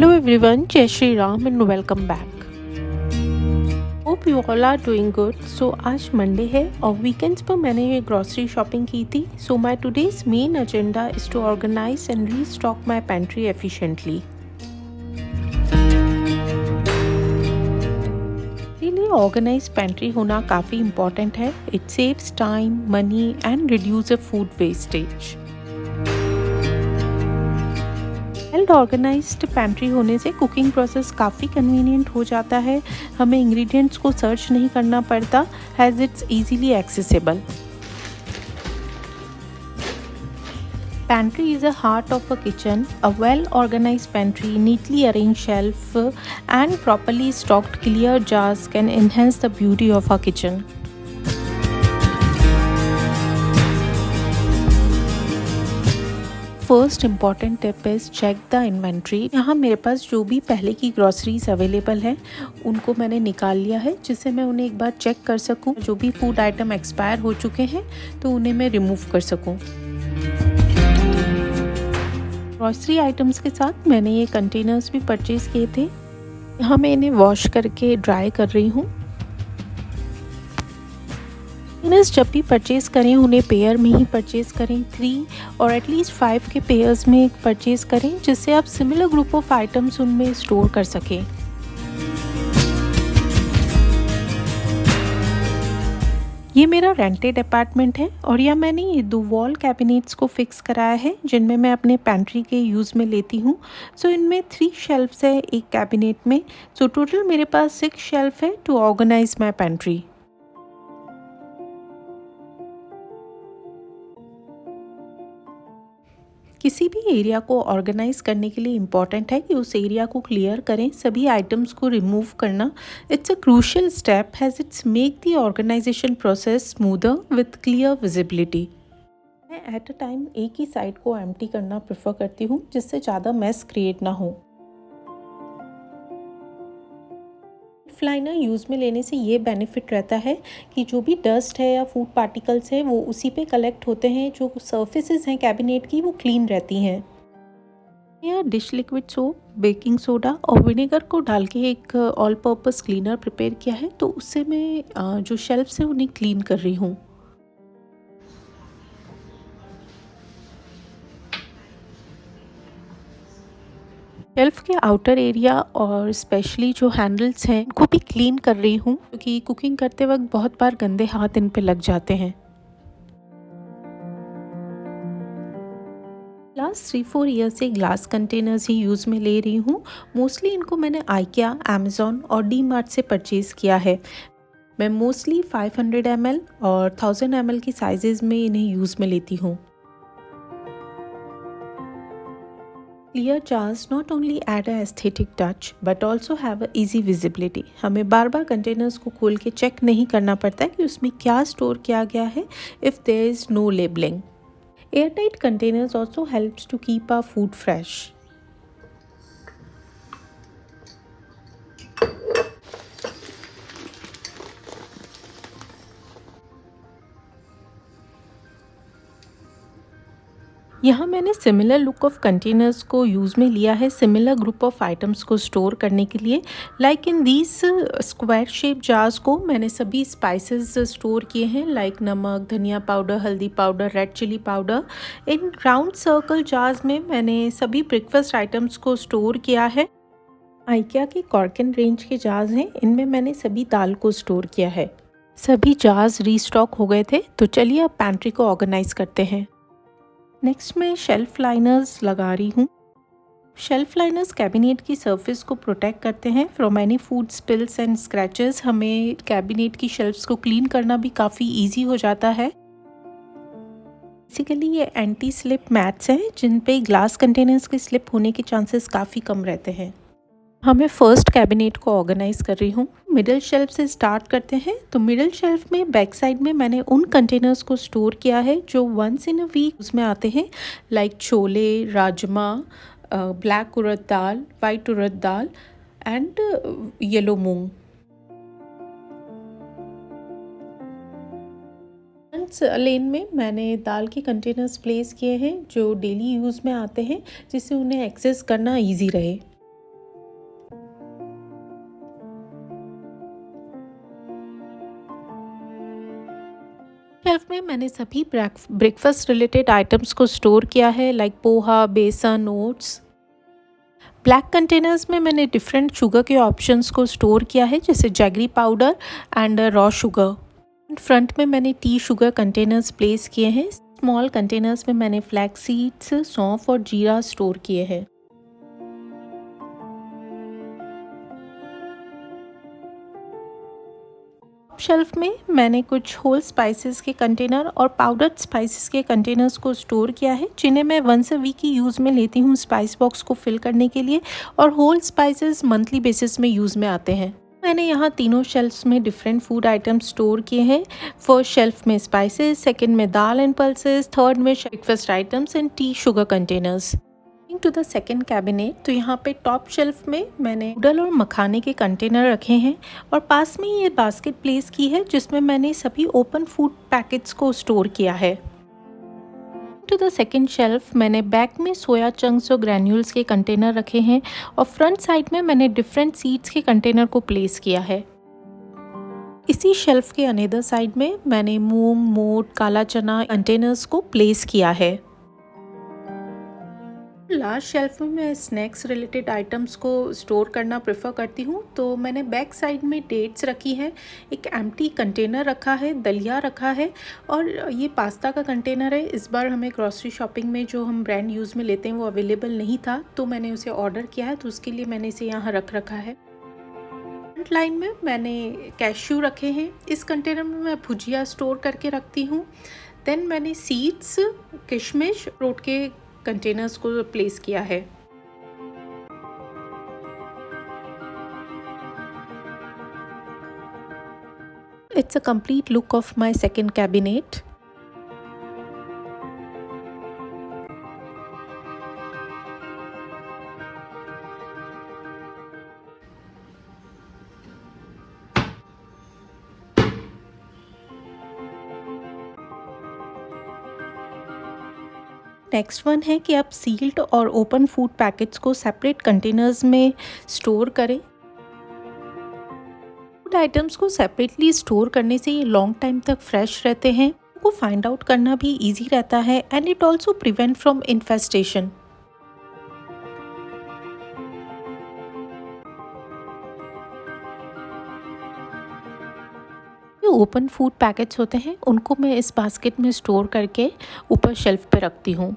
Hello everyone, Jai Shri Ram and welcome back. Hope you all are doing good. So आज Monday है और weekends पर मैंने ये ग्रॉसरी शॉपिंग की थी. So my today's main agenda is to organize and restock my pantry efficiently. लिए organise pantry होना काफ़ी इम्पॉर्टेंट है. It saves time, money and reduce food wastage. Well organised pantry होने से कुकिंग प्रोसेस काफ़ी convenient हो जाता है. हमें इंग्रेडिएंट्स को सर्च नहीं करना पड़ता, has its easily accessible. Pantry is the heart of a kitchen. A well-organized pantry, neatly arranged shelf, and properly stocked clear jars can enhance the beauty of our kitchen. First important tip is check the inventory. यहाँ मेरे पास जो भी पहले की groceries available है उनको मैंने निकाल लिया है, जिससे मैं उन्हें एक बार चेक कर सकूँ. जो भी फूड आइटम एक्सपायर हो चुके हैं तो उन्हें मैं रिमूव कर सकूँ. ग्रॉसरी आइटम्स के साथ मैंने ये कंटेनर्स भी परचेज़ किए थे. यहाँ मैं इन्हें वॉश करके ड्राई कर रही हूँ. कंटेनर्स जब भी परचेज़ करें उन्हें पेयर में ही परचेज़ करें. 3 और एटलीस्ट 5 के पेयर्स में परचेज़ करें, जिससे आप सिमिलर ग्रुप ऑफ आइटम्स उनमें स्टोर कर सकें. ये मेरा रेंटेड अपार्टमेंट है और यह मैंने ये 2 वॉल कैबिनेट्स को फिक्स कराया है, जिनमें मैं अपने पेंट्री के यूज़ में लेती हूँ. सो इनमें 3 शेल्फ्स है एक कैबिनेट में. सो टोटल मेरे पास 6 शेल्फ है टू ऑर्गेनाइज माई पेंट्री. किसी भी एरिया को ऑर्गेनाइज करने के लिए इम्पॉर्टेंट है कि उस एरिया को क्लियर करें, सभी आइटम्स को रिमूव करना. It's a crucial step has it's make the organisation process smoother with clear visibility. मैं एट अ टाइम एक ही साइड को एम्प्टी करना प्रेफर करती हूँ, जिससे ज़्यादा मेस क्रिएट ना हो. लाइनर यूज़ में लेने से ये बेनिफिट रहता है कि जो भी डस्ट है या फूड पार्टिकल्स है वो उसी पे कलेक्ट होते हैं. जो सर्फेसेस हैं कैबिनेट की वो क्लीन रहती हैं. या dish liquid soap, baking soda और विनेगर को डाल के एक ऑल पर्पस क्लीनर प्रिपेयर किया है, तो उससे मैं जो शेल्फ्स हैं उन्हें क्लीन कर रही हूँ. शेल्फ के आउटर एरिया और स्पेशली जो हैंडल्स हैं उनको भी क्लीन कर रही हूँ, क्योंकि कुकिंग करते वक्त बहुत बार गंदे हाथ इन पे लग जाते हैं. लास्ट 3-4 ईयर से ग्लास कंटेनर्स ही यूज़ में ले रही हूँ. मोस्टली इनको मैंने आइकिया, अमेज़ॉन और डी मार्ट से परचेज़ किया है. मैं मोस्टली 500 ml और 1000 ml की साइजेज़ में इन्हें यूज़ में लेती हूँ. Clear jars not only add a aesthetic touch but also have a easy visibility. हमें बार बार कंटेनर्स को खोल के चेक नहीं करना पड़ता है कि उसमें क्या स्टोर किया गया है if there is no labeling. Airtight containers also helps to keep our food fresh. यहाँ मैंने सिमिलर लुक ऑफ कंटेनर्स को यूज़ में लिया है सिमिलर ग्रुप ऑफ आइटम्स को स्टोर करने के लिए. Like in these square shape jars को मैंने सभी स्पाइसेस स्टोर किए हैं, लाइक नमक, धनिया पाउडर, हल्दी पाउडर, रेड चिली पाउडर. इन राउंड सर्कल जार्स में मैंने सभी ब्रेकफास्ट आइटम्स को स्टोर किया है. आइकिया के कॉर्कन रेंज के जार्स हैं, इनमें मैंने सभी दाल को स्टोर किया है. सभी जार्स रीस्टॉक हो गए थे, तो चलिए अब पैंट्री को ऑर्गेनाइज करते हैं. नेक्स्ट मैं शेल्फ लाइनर्स लगा रही हूँ. शेल्फ लाइनर्स कैबिनेट की सरफेस को प्रोटेक्ट करते हैं from any food spills and scratches. हमें कैबिनेट की शेल्फ्स को क्लीन करना भी काफ़ी इजी हो जाता है. बेसिकली ये एंटी स्लिप मैट्स हैं, जिन पे ग्लास कंटेनर्स के स्लिप होने के चांसेस काफ़ी कम रहते हैं. मैं फर्स्ट कैबिनेट को ऑर्गेनाइज कर रही हूँ. मिडिल शेल्फ से स्टार्ट करते हैं. तो मिडिल शेल्फ में बैक साइड में मैंने उन कंटेनर्स को स्टोर किया है जो वंस इन अ वीक उसमें आते हैं, लाइक छोले, राजमा, ब्लैक उड़द दाल, वाइट उड़द दाल एंड येलो मूंग. लेन में मैंने दाल के कंटेनर्स प्लेस किए हैं जो डेली यूज़ में आते हैं, जिससे उन्हें एक्सेस करना ईजी रहे. शेल्फ में मैंने सभी ब्रेकफास्ट रिलेटेड आइटम्स को स्टोर किया है, लाइक पोहा, बेसन, ओट्स। ब्लैक कंटेनर्स में मैंने डिफरेंट शुगर के ऑप्शंस को स्टोर किया है, जैसे jaggery powder and raw sugar. Front में मैंने टी शुगर कंटेनर्स प्लेस किए हैं। स्मॉल कंटेनर्स में मैंने फ्लैक्स सीड्स, सौंफ और जीरा स्टोर किए हैं। शेल्फ में मैंने कुछ होल स्पाइसेस के कंटेनर और पाउडर्ड स्पाइसेस के कंटेनर्स को स्टोर किया है, जिन्हें मैं वंस अ वीक की यूज़ में लेती हूँ स्पाइस बॉक्स को फिल करने के लिए, और होल स्पाइसेस मंथली बेसिस में यूज़ में आते हैं। मैंने यहाँ तीनों शेल्फ्स में डिफरेंट फूड आइटम्स स्टोर किए हैं। फर्स्ट शेल्फ में स्पाइसेस, सेकंड में दाल एंड पल्सेस, थर्ड में breakfast items and tea sugar containers. To the second cabinet, तो यहाँ पे टॉप शेल्फ में मैंने नूडल और मखाने के कंटेनर रखे हैं, और पास में ये बास्केट प्लेस की है जिसमें मैंने सभी ओपन फूड पैकेट्स को स्टोर किया है। टू द सेकेंड शेल्फ मैंने बैक में सोया चंक्स और ग्रैन्यूल्स के कंटेनर रखे हैं, और फ्रंट साइड में मैंने डिफरेंट सीड्स के कंटेनर को प्लेस किया है। इसी शेल्फ के अनेदर साइड में मैंने मूंग, मोट, काला चना कंटेनर्स को प्लेस किया है। लास्ट शेल्फ में मैं स्नैक्स रिलेटेड आइटम्स को स्टोर करना प्रेफर करती हूँ, तो मैंने बैक साइड में डेट्स रखी है, एक एम्प्टी कंटेनर रखा है, दलिया रखा है, और ये पास्ता का कंटेनर है। इस बार हमें ग्रॉसरी शॉपिंग में जो हम ब्रांड यूज़ में लेते हैं वो अवेलेबल नहीं था, तो मैंने उसे ऑर्डर किया है, तो उसके लिए मैंने इसे यहाँ रख रखा है। फ्रंट लाइन में मैंने कैश्यू रखे हैं। इस कंटेनर में मैं भुजिया स्टोर करके रखती हूँ। देन मैंने सीड्स, किशमिश, अखरोट के कंटेनर्स को प्लेस किया है। It's a complete look of my second cabinet. Next one है कि आप सील्ड और ओपन फूड पैकेट्स को सेपरेट कंटेनर्स में स्टोर करें। फूड आइटम्स को सेपरेटली स्टोर करने से ये लॉन्ग टाइम तक फ्रेश रहते हैं, उनको फाइंड आउट करना भी इजी रहता है, and it also prevent from infestation. जो ओपन फूड पैकेट्स होते हैं उनको मैं इस बास्केट में स्टोर करके ऊपर शेल्फ पे रखती हूँ।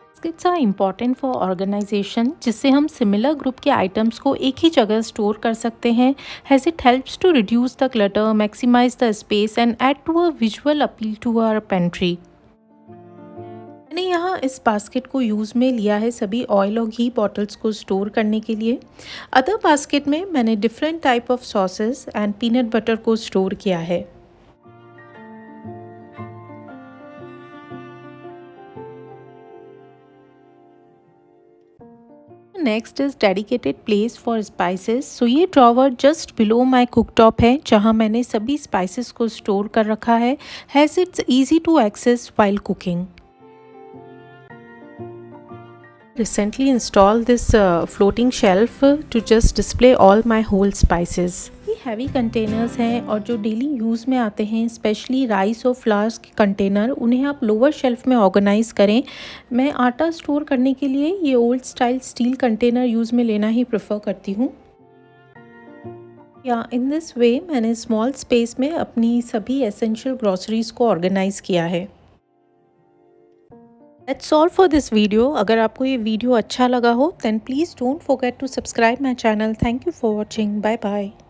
Baskets are important for organisation, जिससे हम सिमिलर ग्रुप के आइटम्स को एक ही जगह स्टोर कर सकते हैं, has it helps to reduce the clutter, maximise the space and add to a visual appeal to our pantry. मैंने यहाँ इस बास्केट को यूज़ में लिया है सभी ऑयल और घी बॉटल्स को स्टोर करने के लिए। अदर बास्केट में मैंने different type of sauces and peanut butter को स्टोर किया है। Next is dedicated place for spices. So ये drawer just below my cooktop है, जहाँ मैंने सभी स्पाइसेस को स्टोर कर रखा है, has it's easy to access while cooking. Recently installed this floating shelf to just display all my whole spices. ये हैवी कंटेनर्स हैं और जो डेली यूज़ में आते हैं, स्पेशली राइस और फ्लावर्स के कंटेनर, उन्हें आप लोअर शेल्फ में ऑर्गेनाइज करें। मैं आटा स्टोर करने के लिए ये old style steel container use में लेना ही प्रेफर करती हूँ। या इन दिस वे मैंने स्मॉल स्पेस में अपनी सभी एसेंशियल ग्रॉसरीज को ऑर्गेनाइज किया है। That's all for this video. अगर आपको ये वीडियो अच्छा लगा हो then please don't forget to subscribe my channel. Thank you for watching. Bye bye.